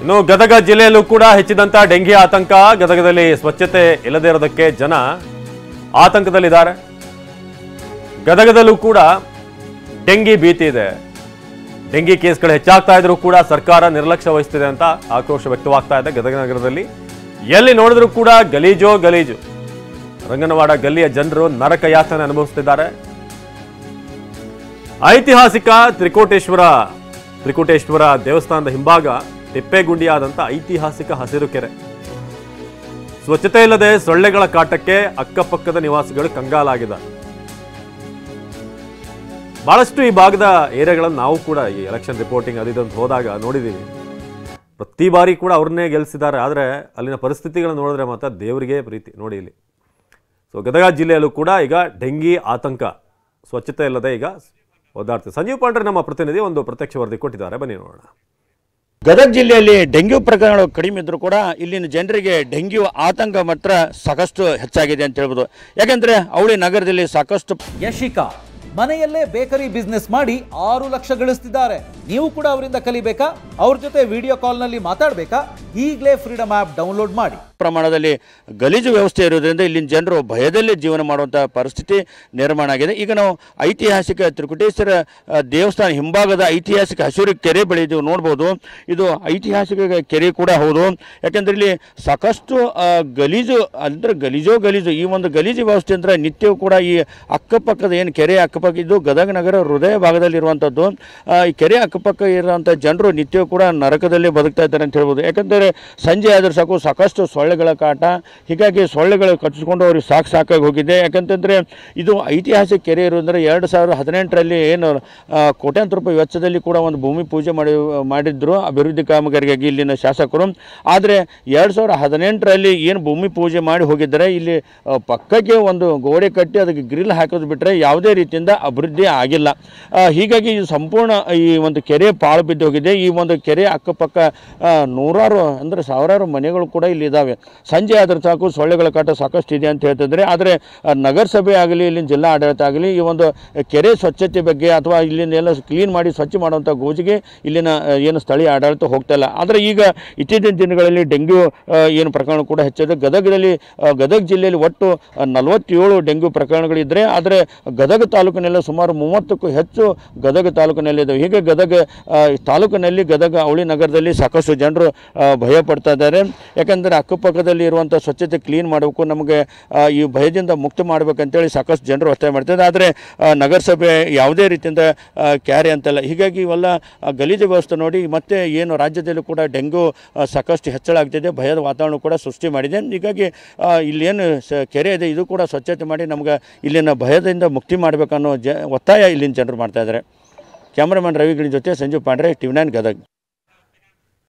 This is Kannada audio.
ಇನ್ನು ಗದಗ ಜಿಲ್ಲೆಯಲ್ಲೂ ಕೂಡ ಹೆಚ್ಚಿದಂತ ಡೆಂಗಿ ಆತಂಕ. ಗದಗದಲ್ಲಿ ಸ್ವಚ್ಛತೆ ಇಲ್ಲದೇ ಇರೋದಕ್ಕೆ ಜನ ಆತಂಕದಲ್ಲಿದ್ದಾರೆ. ಗದಗದಲ್ಲೂ ಕೂಡ ಡೆಂಗಿ ಭೀತಿ ಇದೆ. ಡೆಂಗಿ ಕೇಸ್ಗಳು ಹೆಚ್ಚಾಗ್ತಾ ಇದ್ರೂ ಕೂಡ ಸರ್ಕಾರ ನಿರ್ಲಕ್ಷ್ಯ ವಹಿಸ್ತಿದೆ ಅಂತ ಆಕ್ರೋಶ ವ್ಯಕ್ತವಾಗ್ತಾ ಇದೆ. ಗದಗ ನಗರದಲ್ಲಿ ಎಲ್ಲಿ ನೋಡಿದ್ರೂ ಕೂಡ ಗಲೀಜು. ರಂಗನವಾಡ ಗಲ್ಲಿಯ ಜನರು ನರಕ ಯಾತನೆ ಅನುಭವಿಸುತ್ತಿದ್ದಾರೆ. ಐತಿಹಾಸಿಕ ತ್ರಿಕೋಟೇಶ್ವರ ದೇವಸ್ಥಾನದ ಹಿಂಭಾಗ ತಿಪ್ಪೆಗುಂಡಿಯಾದಂಥ ಐತಿಹಾಸಿಕ ಹಸಿರು ಕೆರೆ. ಸ್ವಚ್ಛತೆ ಇಲ್ಲದೆ ಸೊಳ್ಳೆಗಳ ಕಾಟಕ್ಕೆ ಅಕ್ಕಪಕ್ಕದ ನಿವಾಸಿಗಳು ಕಂಗಾಲಾಗಿದ್ದಾರೆ. ಬಹಳಷ್ಟು ಈ ಭಾಗದ ಏರಿಯಾಗಳನ್ನು ನಾವು ಕೂಡ ಈ ಎಲೆಕ್ಷನ್ ರಿಪೋರ್ಟಿಂಗ್ ಅದಿದಂತ ಹೋದಾಗ ನೋಡಿದ್ದೀವಿ. ಪ್ರತಿ ಬಾರಿ ಕೂಡ ಅವ್ರನ್ನೇ ಗೆಲ್ಲಿಸಿದ್ದಾರೆ. ಆದರೆ ಅಲ್ಲಿನ ಪರಿಸ್ಥಿತಿಗಳನ್ನು ನೋಡಿದ್ರೆ ಮಾತ್ರ ದೇವರಿಗೆ ಪ್ರೀತಿ. ನೋಡಿ ಇಲ್ಲಿ ಗದಗ ಜಿಲ್ಲೆಯಲ್ಲೂ ಕೂಡ ಈಗ ಡೆಂಗಿ ಆತಂಕ, ಸ್ವಚ್ಛತೆ ಇಲ್ಲದೆ ಈಗ ಒದ್ದಾಡ್ತೀವಿ. ಸಂಜೀವ್ ಪಾಂಡ್ರೆ ನಮ್ಮ ಪ್ರತಿನಿಧಿ ಒಂದು ಪ್ರತ್ಯಕ್ಷ ವರದಿ ಕೊಟ್ಟಿದ್ದಾರೆ, ಬನ್ನಿ ನೋಡೋಣ. ಗದಗ ಜಿಲ್ಲೆಯಲ್ಲಿ ಡೆಂಗ್ಯೂ ಪ್ರಕರಣಗಳು ಕಡಿಮೆ ಇದ್ರೂ ಕೂಡ ಇಲ್ಲಿನ ಜನರಿಗೆ ಡೆಂಗ್ಯೂ ಆತಂಕ ಮಾತ್ರ ಸಾಕಷ್ಟು ಹೆಚ್ಚಾಗಿದೆ ಅಂತ ಹೇಳ್ಬೋದು. ಯಾಕಂದ್ರೆ ಅವಳಿ ನಗರದಲ್ಲಿ ಸಾಕಷ್ಟು ಯಶಿಕಾ ಮನೆಯಲ್ಲೇ ಬೇಕರಿ ಬಿಸ್ನೆಸ್ ಮಾಡಿ 6 ಲಕ್ಷ ಗಳಿಸ್ತಿದ್ದಾರೆ. ನೀವು ಕೂಡ ಅವರಿಂದ ಕಲಿಬೇಕಾ? ಅವ್ರ ಜೊತೆ ವಿಡಿಯೋ ಕಾಲ್ನಲ್ಲಿ ಮಾತಾಡಬೇಕಾ? ಈಗಲೇ ಫ್ರೀಡಮ್ ಆ್ಯಪ್ ಡೌನ್ಲೋಡ್ ಮಾಡಿ. ಪ್ರಮಾಣದಲ್ಲಿ ಗಲೀಜು ವ್ಯವಸ್ಥೆ ಇರೋದ್ರಿಂದ ಇಲ್ಲಿನ ಜನರು ಭಯದಲ್ಲೇ ಜೀವನ ಮಾಡುವಂಥ ಪರಿಸ್ಥಿತಿ ನಿರ್ಮಾಣ ಆಗಿದೆ. ಈಗ ನಾವು ಐತಿಹಾಸಿಕ ತ್ರಿಕುಟೇಶ್ವರ ದೇವಸ್ಥಾನ ಹಿಂಭಾಗದ ಐತಿಹಾಸಿಕ ಹಸಿರು ಕೆರೆ ಬಳಿ ಇದು ನೋಡ್ಬೋದು. ಇದು ಐತಿಹಾಸಿಕ ಕೆರೆ ಕೂಡ ಹೌದು. ಯಾಕೆಂದರೆ ಇಲ್ಲಿ ಸಾಕಷ್ಟು ಗಲೀಜು ಅಂದರೆ ಗಲೀಜು ಈ ಒಂದು ಗಲೀಜು ವ್ಯವಸ್ಥೆ ಅಂದರೆ ನಿತ್ಯವೂ ಕೂಡ ಈ ಅಕ್ಕಪಕ್ಕದ ಏನು ಕೆರೆ ಅಕ್ಕಪಕ್ಕ ಇದು ಗದಗ ನಗರ ಹೃದಯ ಭಾಗದಲ್ಲಿರುವಂಥದ್ದು. ಈ ಕೆರೆ ಅಕ್ಕಪಕ್ಕ ಇರುವಂಥ ಜನರು ನಿತ್ಯವೂ ಕೂಡ ನರಕದಲ್ಲಿ ಬದುಕ್ತಾ ಇದ್ದಾರೆ ಅಂತ ಹೇಳ್ಬೋದು. ಯಾಕಂದರೆ ಸಂಜೆ ಆದರೂ ಸಾಕಷ್ಟು ಸೊಳ್ಳೆಗಳ ಕಾಟ, ಹೀಗಾಗಿ ಸೊಳ್ಳೆಗಳು ಕಚ್ಚಿಕೊಂಡು ಅವ್ರಿಗೆ ಸಾಕಾಗಿ ಹೋಗಿದೆ. ಯಾಕಂತಂದರೆ ಇದು ಐತಿಹಾಸಿಕ ಕೆರೆ ಇರೋದ್ರೆ 2018ರಲ್ಲಿ ಏನು ಕೋಟ್ಯಾಂತರ ರೂಪಾಯಿ ವೆಚ್ಚದಲ್ಲಿ ಕೂಡ ಒಂದು ಭೂಮಿ ಪೂಜೆ ಮಾಡಿದ್ರು ಅಭಿವೃದ್ಧಿ ಕಾಮಗಾರಿಗಾಗಿ ಇಲ್ಲಿನ ಶಾಸಕರು. ಆದರೆ 2018ರಲ್ಲಿ ಏನು ಭೂಮಿ ಪೂಜೆ ಮಾಡಿ ಹೋಗಿದ್ದಾರೆ, ಇಲ್ಲಿ ಪಕ್ಕಕ್ಕೆ ಒಂದು ಗೋಡೆ ಕಟ್ಟಿ ಅದಕ್ಕೆ ಗ್ರಿಲ್ ಹಾಕೋದು ಬಿಟ್ಟರೆ ಯಾವುದೇ ರೀತಿಯಿಂದ ಅಭಿವೃದ್ಧಿ ಆಗಿಲ್ಲ. ಹೀಗಾಗಿ ಇದು ಸಂಪೂರ್ಣ ಈ ಒಂದು ಕೆರೆ ಪಾಳು ಬಿದ್ದು ಹೋಗಿದೆ. ಈ ಒಂದು ಕೆರೆ ಅಕ್ಕಪಕ್ಕ ನೂರಾರು ಅಂದರೆ ಸಾವಿರಾರು ಮನೆಗಳು ಕೂಡ ಇಲ್ಲಿ ಇದ್ದಾವೆ. ಸಂಜೆ ಆದ್ರೆ ಸಾಕು ಸೊಳ್ಳೆಗಳ ಕಾಟ ಸಾಕಷ್ಟು ಇದೆ ಅಂತ ಹೇಳ್ತಿದ್ದಾರೆ. ಆದರೆ ನಗರಸಭೆ ಆಗಲಿ ಇಲ್ಲಿನ ಜಿಲ್ಲಾ ಆಡಳಿತ ಆಗಲಿ ಈ ಒಂದು ಕೆರೆ ಸ್ವಚ್ಛತೆ ಬಗ್ಗೆ ಅಥವಾ ಇಲ್ಲಿನ ಎಲ್ಲ ಕ್ಲೀನ್ ಮಾಡಿ ಸ್ವಚ್ಛ ಮಾಡುವಂಥ ಗೋಜಿಗೆ ಇಲ್ಲಿನ ಏನು ಸ್ಥಳೀಯ ಆಡಳಿತ ಹೋಗ್ತಾ ಇಲ್ಲ. ಆದರೆ ಈಗ ಇತ್ತೀಚಿನ ದಿನಗಳಲ್ಲಿ ಡೆಂಗ್ಯೂ ಏನು ಪ್ರಕರಣ ಕೂಡ ಹೆಚ್ಚಿದೆ. ಗದಗ ಜಿಲ್ಲೆಯಲ್ಲಿ ಒಟ್ಟು 47 ಡೆಂಗ್ಯೂ ಪ್ರಕರಣಗಳಿದ್ದರೆ, ಆದರೆ ಗದಗ ತಾಲೂಕಿನೆಲ್ಲ ಸುಮಾರು 30ಕ್ಕೂ ಹೆಚ್ಚು ಗದಗ ತಾಲೂಕಿನಲ್ಲಿದ್ದಾವೆ. ಹೀಗೆ ಗದಗ ತಾಲೂಕಿನಲ್ಲಿ ಗದಗ ಅವಳಿ ನಗರದಲ್ಲಿ ಸಾಕಷ್ಟು ಜನರು ಭಯ ಪಡ್ತಾ ಇದ್ದಾರೆ. ಯಾಕಂದರೆ ಅಕ್ಕಪಕ್ಕದಲ್ಲಿ ಇರುವಂಥ ಸ್ವಚ್ಛತೆ ಕ್ಲೀನ್ ಮಾಡಬೇಕು, ನಮಗೆ ಈ ಭಯದಿಂದ ಮುಕ್ತ ಮಾಡಬೇಕಂತೇಳಿ ಸಾಕಷ್ಟು ಜನರು ಒತ್ತಾಯ ಮಾಡ್ತಿದ್ದಾರೆ. ಆದರೆ ನಗರಸಭೆ ಯಾವುದೇ ರೀತಿಯಿಂದ ಕ್ಯಾರಿ ಅಂತಲ್ಲ. ಹೀಗಾಗಿ ಇವೆಲ್ಲ ಗಲೀಜು ವ್ಯವಸ್ಥೆ ನೋಡಿ ಮತ್ತೆ ಏನು ರಾಜ್ಯದಲ್ಲೂ ಕೂಡ ಡೆಂಗ್ಯೂ ಸಾಕಷ್ಟು ಹೆಚ್ಚಳ ಆಗ್ತಿದೆ, ಭಯದ ವಾತಾವರಣ ಕೂಡ ಸೃಷ್ಟಿ ಮಾಡಿದೆ. ಹೀಗಾಗಿ ಇಲ್ಲೇನು ಕೆರೆ ಇದೆ ಇದು ಕೂಡ ಸ್ವಚ್ಛತೆ ಮಾಡಿ ನಮ್ಗೆ ಇಲ್ಲಿನ ಭಯದಿಂದ ಮುಕ್ತಿ ಮಾಡಬೇಕನ್ನೋ ಒತ್ತಾಯ ಇಲ್ಲಿನ ಜನರು ಮಾಡ್ತಾ ಇದ್ದಾರೆ. ಕ್ಯಾಮ್ರಾಮನ್ ರವಿಗಳ ಜೊತೆ ಸಂಜೀವ್ ಪಾಂಡ್ರೆ, TV9 ಗದಗ.